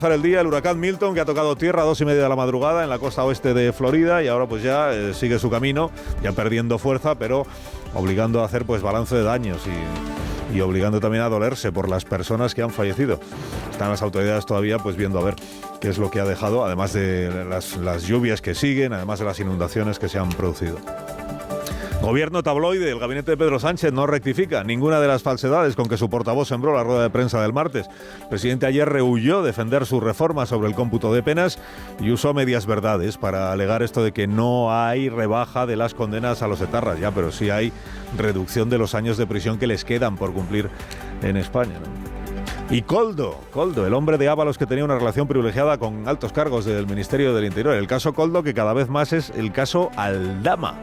El día, el huracán Milton, que ha tocado tierra a 2:30 de la madrugada en la costa oeste de Florida y ahora pues ya sigue su camino, ya perdiendo fuerza, pero obligando a hacer pues balance de daños y obligando también a dolerse por las personas que han fallecido. Están las autoridades todavía pues viendo a ver qué es lo que ha dejado, además de las lluvias que siguen, además de las inundaciones que se han producido. Gobierno tabloide, el gabinete de Pedro Sánchez no rectifica ninguna de las falsedades con que su portavoz sembró la rueda de prensa del martes. El presidente ayer rehuyó defender su reforma sobre el cómputo de penas y usó medias verdades para alegar esto de que no hay rebaja de las condenas a los etarras, ya, pero sí hay reducción de los años de prisión que les quedan por cumplir en España, ¿no? Y Koldo, el hombre de Ábalos que tenía una relación privilegiada con altos cargos del Ministerio del Interior. El caso Koldo, que cada vez más es el caso Aldama,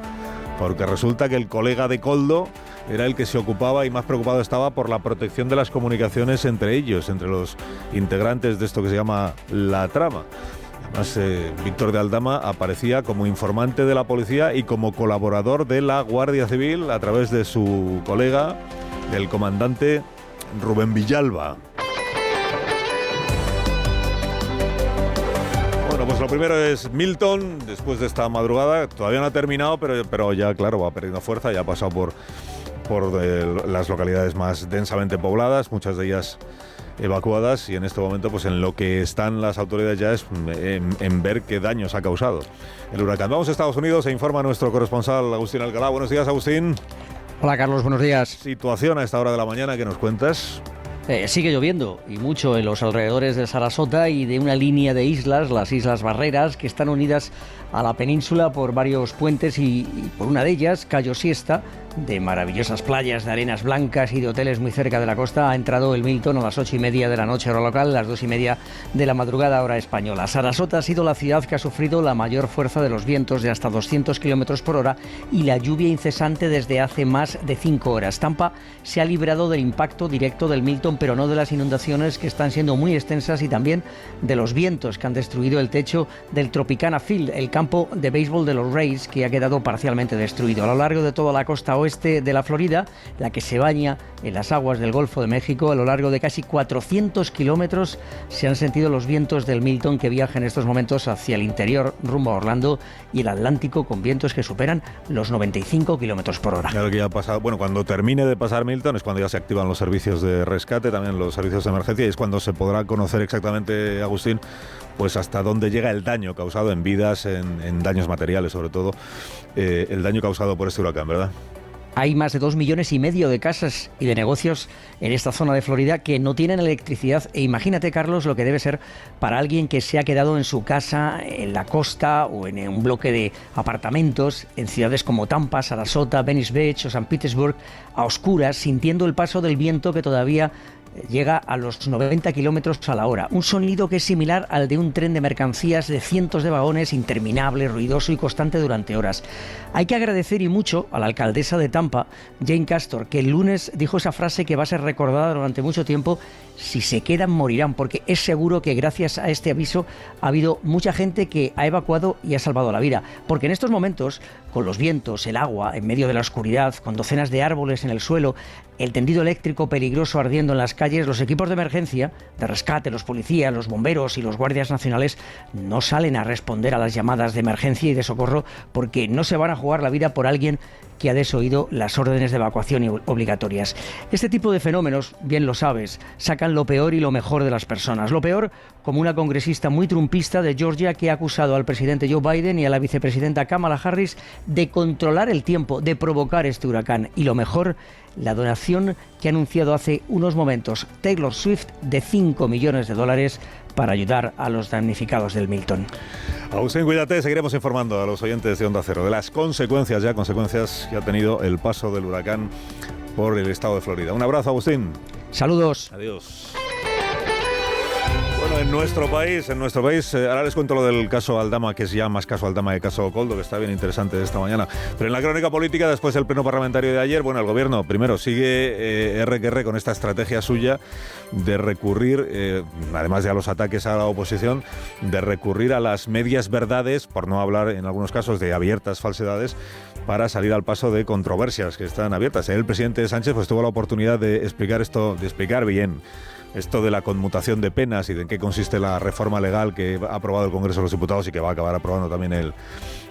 porque resulta que el colega de Koldo era el que se ocupaba y más preocupado estaba por la protección de las comunicaciones entre ellos, entre los integrantes de esto que se llama la trama. Además, Víctor de Aldama aparecía como informante de la policía y como colaborador de la Guardia Civil a través de su colega, el comandante Rubén Villalba. Bueno, pues lo primero es Milton, después de esta madrugada, todavía no ha terminado, pero ya, claro, va perdiendo fuerza, ya ha pasado por las localidades más densamente pobladas, muchas de ellas evacuadas, y en este momento pues en lo que están las autoridades ya es en ver qué daños ha causado el huracán. Vamos a Estados Unidos, se informa nuestro corresponsal Agustín Alcalá. Buenos días, Agustín. Hola, Carlos, buenos días. Situación a esta hora de la mañana, ¿qué nos cuentas? Sigue lloviendo y mucho en los alrededores de Sarasota y de una línea de islas, las Islas Barreras, que están unidas a la península por varios puentes y por una de ellas, Cayo Siesta, de maravillosas playas de arenas blancas y de hoteles muy cerca de la costa, ha entrado el Milton a las 8:30 de la noche hora local, las 2:30 de la madrugada hora española. Sarasota ha sido la ciudad que ha sufrido la mayor fuerza de los vientos de hasta 200 kilómetros por hora y la lluvia incesante desde hace más de 5 horas. Tampa se ha librado del impacto directo del Milton, pero no de las inundaciones que están siendo muy extensas y también de los vientos que han destruido el techo del Tropicana Field, el campo de béisbol de los Rays, que ha quedado parcialmente destruido. A lo largo de toda la costa oeste de la Florida, la que se baña en las aguas del Golfo de México, a lo largo de casi 400 kilómetros se han sentido los vientos del Milton, que viaja en estos momentos hacia el interior rumbo a Orlando y el Atlántico, con vientos que superan los 95 kilómetros por hora. Claro que ya ha pasado. Bueno, cuando termine de pasar Milton es cuando ya se activan los servicios de rescate, también los servicios de emergencia, y es cuando se podrá conocer exactamente, Agustín, pues hasta dónde llega el daño causado en vidas, en daños materiales, sobre todo, el daño causado por este huracán, ¿verdad? Hay más de 2,5 millones de casas y de negocios en esta zona de Florida que no tienen electricidad. E imagínate, Carlos, lo que debe ser para alguien que se ha quedado en su casa, en la costa o en un bloque de apartamentos en ciudades como Tampa, Sarasota, Venice Beach o San Petersburg, a oscuras, sintiendo el paso del viento que todavía llega a los 90 kilómetros a la hora. Un sonido que es similar al de un tren de mercancías de cientos de vagones, interminable, ruidoso y constante durante horas. Hay que agradecer y mucho a la alcaldesa de Tampa, Jane Castor, que el lunes dijo esa frase que va a ser recordada durante mucho tiempo: si se quedan morirán, porque es seguro que gracias a este aviso ha habido mucha gente que ha evacuado y ha salvado la vida. Porque en estos momentos, con los vientos, el agua en medio de la oscuridad, con docenas de árboles en el suelo, el tendido eléctrico peligroso ardiendo en las calles, los equipos de emergencia, de rescate, los policías, los bomberos y los guardias nacionales no salen a responder a las llamadas de emergencia y de socorro, porque no se van a jugar la vida por alguien que ha desoído las órdenes de evacuación obligatorias. Este tipo de fenómenos, bien lo sabes, sacan lo peor y lo mejor de las personas. Lo peor, como una congresista muy trumpista de Georgia que ha acusado al presidente Joe Biden y a la vicepresidenta Kamala Harris de controlar el tiempo, de provocar este huracán. Y lo mejor, la donación que ha anunciado hace unos momentos Taylor Swift de $5 millones para ayudar a los damnificados del Milton. Agustín, cuídate, seguiremos informando a los oyentes de Onda Cero de las consecuencias que ha tenido el paso del huracán por el estado de Florida. Un abrazo, Agustín. Saludos. Adiós. Bueno, en nuestro país, ahora les cuento lo del caso Aldama, que es ya más caso Aldama que caso Koldo, que está bien interesante esta mañana. Pero en la crónica política, después del pleno parlamentario de ayer, bueno, el gobierno primero sigue R con esta estrategia suya de recurrir, además de a los ataques a la oposición, de recurrir a las medias verdades, por no hablar en algunos casos de abiertas falsedades, para salir al paso de controversias que están abiertas. El presidente Sánchez pues tuvo la oportunidad de explicar esto, de explicar bien esto de la conmutación de penas y de en qué consiste la reforma legal que ha aprobado el Congreso de los Diputados y que va a acabar aprobando también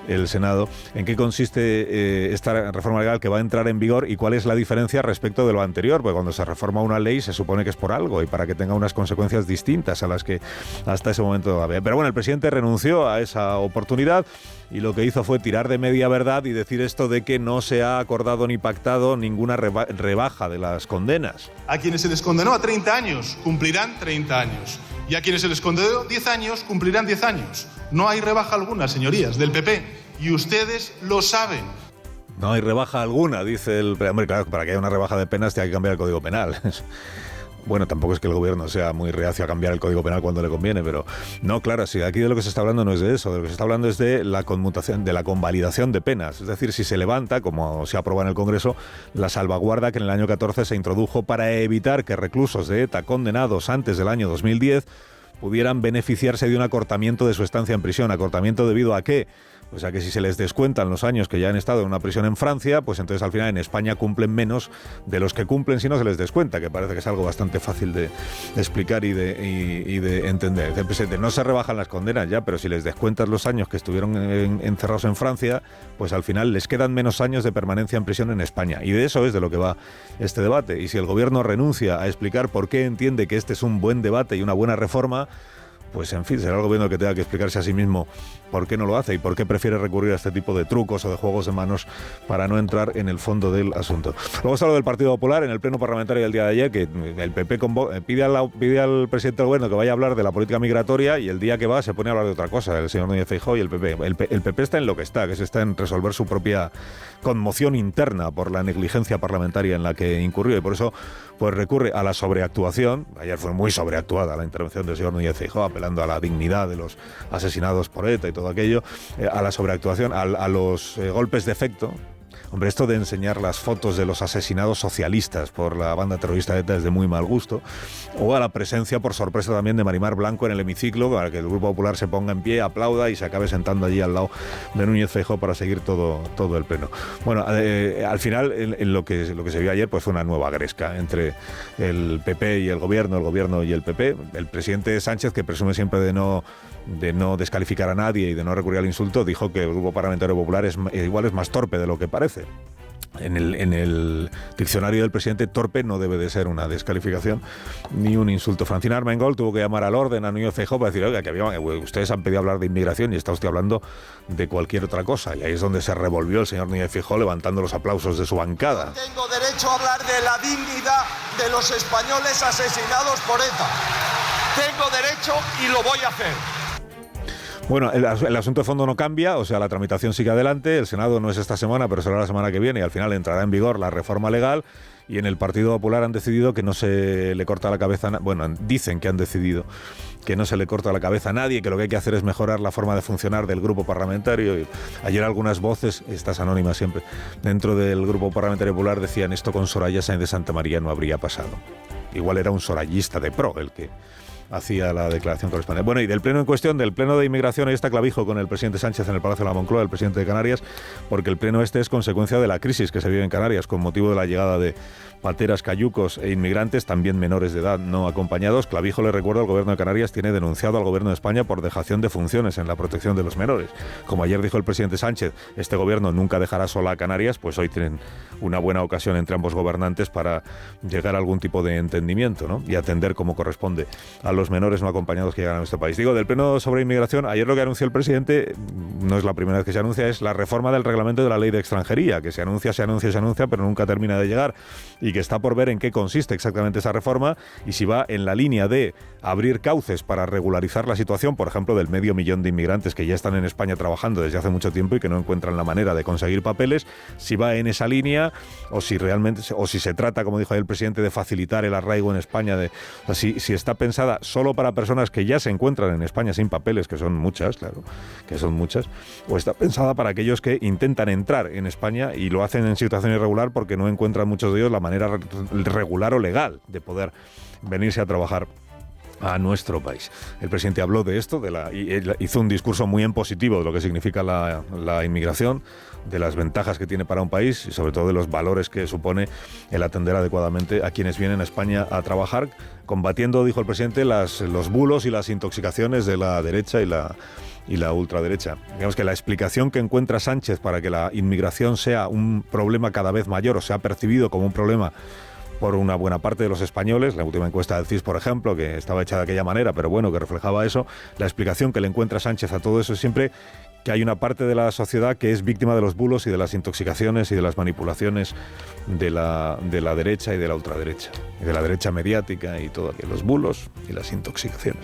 el Senado, en qué consiste esta reforma legal que va a entrar en vigor y cuál es la diferencia respecto de lo anterior, porque cuando se reforma una ley se supone que es por algo y para que tenga unas consecuencias distintas a las que hasta ese momento había. Pero bueno, el presidente renunció a esa oportunidad y lo que hizo fue tirar de media verdad y decir esto de que no se ha acordado ni pactado ninguna rebaja de las condenas. A quienes se les condenó a 30 años, cumplirán 30 años. Y a quienes se les condenó 10 años, cumplirán 10 años. No hay rebaja alguna, señorías, del PP. Y ustedes lo saben. No hay rebaja alguna, dice el... Hombre, claro, para que haya una rebaja de penas hay que cambiar el Código Penal. Bueno, tampoco es que el gobierno sea muy reacio a cambiar el Código Penal cuando le conviene, pero no, claro, sí, aquí de lo que se está hablando no es de eso, de lo que se está hablando es de la conmutación, de la convalidación de penas. Es decir, si se levanta, como se aprueba en el Congreso, la salvaguarda que en el año 14 se introdujo para evitar que reclusos de ETA condenados antes del año 2010 pudieran beneficiarse de un acortamiento de su estancia en prisión. ¿Acortamiento debido a qué? O sea que si se les descuentan los años que ya han estado en una prisión en Francia, pues entonces al final en España cumplen menos de los que cumplen si no se les descuenta, que parece que es algo bastante fácil de explicar y de entender. No se rebajan las condenas ya, pero si les descuentas los años que estuvieron encerrados en Francia, pues al final les quedan menos años de permanencia en prisión en España. Y de eso es de lo que va este debate. Y si el gobierno renuncia a explicar por qué entiende que este es un buen debate y una buena reforma, pues en fin, será el gobierno que tenga que explicarse a sí mismo por qué no lo hace y por qué prefiere recurrir a este tipo de trucos o de juegos de manos para no entrar en el fondo del asunto. Luego está lo del Partido Popular en el pleno parlamentario del día de ayer, que el PP pide al presidente del gobierno que vaya a hablar de la política migratoria y el día que va se pone a hablar de otra cosa, el señor Núñez Feijóo y el PP. El PP está en lo que está en resolver su propia conmoción interna por la negligencia parlamentaria en la que incurrió y por eso pues recurre a la sobreactuación. Ayer fue muy sobreactuada la intervención del señor Núñez Feijóo, apelando a la dignidad de los asesinados por ETA y todo aquello, a la sobreactuación, a los golpes de efecto. Hombre, esto de enseñar las fotos de los asesinados socialistas por la banda terrorista ETA es de muy mal gusto. O a la presencia, por sorpresa también, de Marimar Blanco en el hemiciclo, para que el Grupo Popular se ponga en pie, aplauda y se acabe sentando allí al lado de Núñez Feijóo para seguir todo el pleno. Bueno, al final, en lo que se vio ayer, pues fue una nueva gresca entre el PP y el gobierno y el PP. El presidente Sánchez, que presume siempre de no descalificar a nadie y de no recurrir al insulto, dijo que el Grupo Parlamentario Popular igual es más torpe de lo que parece. En el diccionario del presidente, torpe no debe de ser una descalificación ni un insulto. Francina Armengol tuvo que llamar al orden a Núñez Feijóo para decir, oiga, que ustedes han pedido hablar de inmigración y está usted hablando de cualquier otra cosa. Y ahí es donde se revolvió el señor Núñez Feijóo levantando los aplausos de su bancada. Tengo derecho a hablar de la dignidad de los españoles asesinados por ETA. Tengo derecho y lo voy a hacer. Bueno, el asunto de fondo no cambia, o sea, la tramitación sigue adelante, el Senado no es esta semana, pero será la semana que viene y al final entrará en vigor la reforma legal y en el Partido Popular han decidido que no se le corta la cabeza, dicen que han decidido que no se le corta la cabeza a nadie, que lo que hay que hacer es mejorar la forma de funcionar del grupo parlamentario. Y ayer algunas voces, estas anónimas siempre, dentro del Grupo Parlamentario Popular decían esto con Soraya Sáenz de Santamaría no habría pasado. Igual era un sorayista de pro el que hacía la declaración correspondiente. Bueno, y del pleno en cuestión, del pleno de inmigración, ahí está clavijo con el presidente Sánchez en el Palacio de la Moncloa, el presidente de Canarias, porque el pleno este es consecuencia de la crisis que se vive en Canarias con motivo de la llegada de pateras, cayucos e inmigrantes, también menores de edad no acompañados. Clavijo, le recuerdo, el gobierno de Canarias tiene denunciado al gobierno de España por dejación de funciones en la protección de los menores. Como ayer dijo el presidente Sánchez, este gobierno nunca dejará sola a Canarias, pues hoy tienen una buena ocasión entre ambos gobernantes para llegar a algún tipo de entendimiento, ¿no? Y atender como corresponde a los menores no acompañados que llegan a nuestro país. Digo, del pleno sobre inmigración, ayer lo que anunció el presidente, no es la primera vez que se anuncia, es la reforma del reglamento de la ley de extranjería, que se anuncia, pero nunca termina de llegar, y que está por ver en qué consiste exactamente esa reforma y si va en la línea de abrir cauces para regularizar la situación, por ejemplo, del 500.000 de inmigrantes que ya están en España trabajando desde hace mucho tiempo y que no encuentran la manera de conseguir papeles, si va en esa línea o si realmente, o si se trata, como dijo el presidente, de facilitar el arraigo en España, si está pensada solo para personas que ya se encuentran en España sin papeles, que son muchas, claro, que son muchas, o está pensada para aquellos que intentan entrar en España y lo hacen en situación irregular porque no encuentran muchos de ellos la manera regular o legal de poder venirse a trabajar a nuestro país. El presidente habló de esto, hizo un discurso muy en positivo de lo que significa la inmigración, de las ventajas que tiene para un país y sobre todo de los valores que supone el atender adecuadamente a quienes vienen a España a trabajar, combatiendo, dijo el presidente, los bulos y las intoxicaciones de la derecha y la ultraderecha. Digamos que la explicación que encuentra Sánchez para que la inmigración sea un problema cada vez mayor o sea percibido como un problema por una buena parte de los españoles, la última encuesta del CIS, por ejemplo, que estaba hecha de aquella manera, pero bueno, que reflejaba eso, la explicación que le encuentra Sánchez a todo eso es siempre que hay una parte de la sociedad que es víctima de los bulos y de las intoxicaciones y de las manipulaciones de la derecha y de la ultraderecha, y de la derecha mediática y todo aquello, los bulos y las intoxicaciones.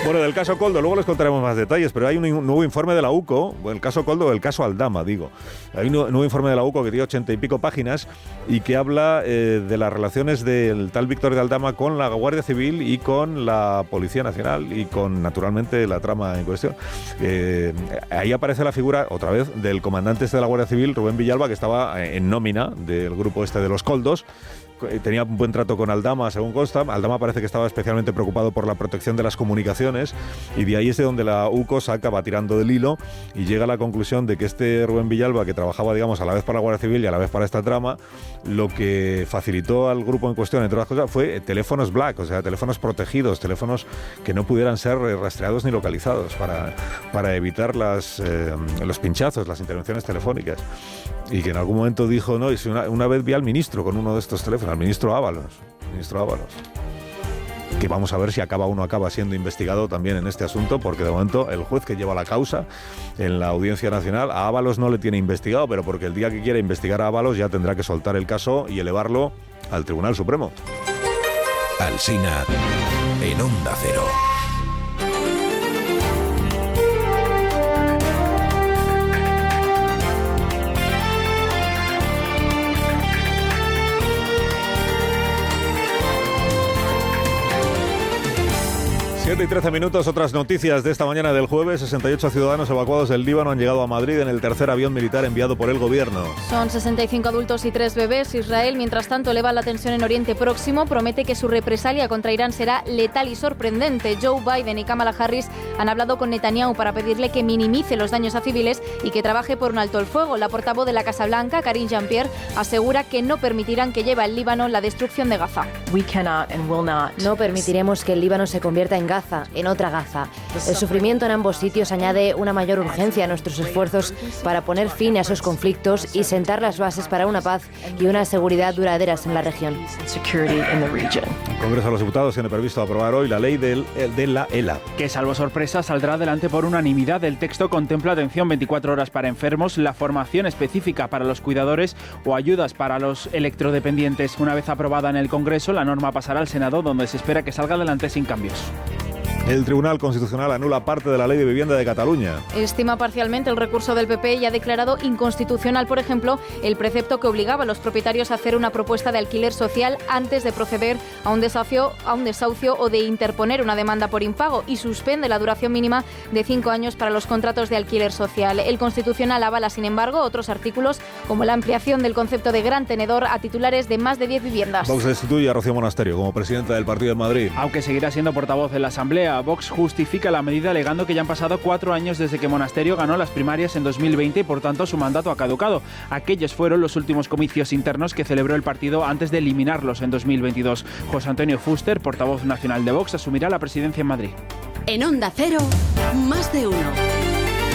Bueno, del caso Koldo, luego les contaremos más detalles, pero hay un nuevo informe de la UCO, el caso Koldo, el caso Aldama, digo. Hay un nuevo informe de la UCO que tiene 80 y pico páginas y que habla de las relaciones del tal Víctor de Aldama con la Guardia Civil y con la Policía Nacional y con, naturalmente, la trama en cuestión. Ahí aparece la figura, otra vez, del comandante de la Guardia Civil, Rubén Villalba, que estaba en nómina del grupo este de los Koldos. Tenía un buen trato con Aldama, según consta. Aldama parece que estaba especialmente preocupado por la protección de las comunicaciones y de ahí es de donde la UCO va tirando del hilo y llega a la conclusión de que este Rubén Villalba, que trabajaba, digamos, a la vez para la Guardia Civil y a la vez para esta trama, lo que facilitó al grupo en cuestión, entre otras cosas, fue teléfonos black, o sea, teléfonos protegidos, teléfonos que no pudieran ser rastreados ni localizados para evitar los pinchazos, las intervenciones telefónicas. Y que en algún momento dijo, no, y una vez vi al ministro con uno de estos teléfonos, al ministro Ábalos, que vamos a ver si acaba siendo investigado también en este asunto, porque de momento el juez que lleva la causa en la Audiencia Nacional a Ábalos no le tiene investigado, pero porque el día que quiera investigar a Ábalos ya tendrá que soltar el caso y elevarlo al Tribunal Supremo. Alsina en Onda Cero. 7 y 13 minutos, otras noticias de esta mañana del jueves. 68 ciudadanos evacuados del Líbano han llegado a Madrid en el tercer avión militar enviado por el gobierno. Son 65 adultos y 3 bebés. Israel, mientras tanto, eleva la tensión en Oriente Próximo. Promete que su represalia contra Irán será letal y sorprendente. Joe Biden y Kamala Harris han hablado con Netanyahu para pedirle que minimice los daños a civiles y que trabaje por un alto el fuego. La portavoz de la Casa Blanca, Karine Jean-Pierre, asegura que no permitirán que lleve al Líbano la destrucción de Gaza. No permitiremos que el Líbano se convierta en Gaza, en otra Gaza. El sufrimiento en ambos sitios añade una mayor urgencia a nuestros esfuerzos para poner fin a esos conflictos y sentar las bases para una paz y una seguridad duraderas en la región. El Congreso de los Diputados tiene previsto aprobar hoy la ley de la ELA, que, salvo sorpresa, saldrá adelante por unanimidad. El texto contempla atención 24 horas para enfermos, la formación específica para los cuidadores o ayudas para los electrodependientes. Una vez aprobada en el Congreso, la norma pasará al Senado, donde se espera que salga adelante sin cambios. El Tribunal Constitucional anula parte de la Ley de Vivienda de Cataluña. Estima parcialmente el recurso del PP y ha declarado inconstitucional, por ejemplo, el precepto que obligaba a los propietarios a hacer una propuesta de alquiler social antes de proceder a un desahucio o de interponer una demanda por impago, y suspende la duración mínima de 5 años para los contratos de alquiler social. El Constitucional avala, sin embargo, otros artículos como la ampliación del concepto de gran tenedor a titulares de más de 10 viviendas. Vox destituye a Rocío Monasterio como presidenta del Partido de Madrid. Aunque seguirá siendo portavoz de la Asamblea, Vox justifica la medida alegando que ya han pasado 4 años desde que Monasterio ganó las primarias en 2020 y por tanto su mandato ha caducado. Aquellos fueron los últimos comicios internos que celebró el partido antes de eliminarlos en 2022. José Antonio Fuster, portavoz nacional de Vox, asumirá la presidencia en Madrid. En Onda Cero, más de uno.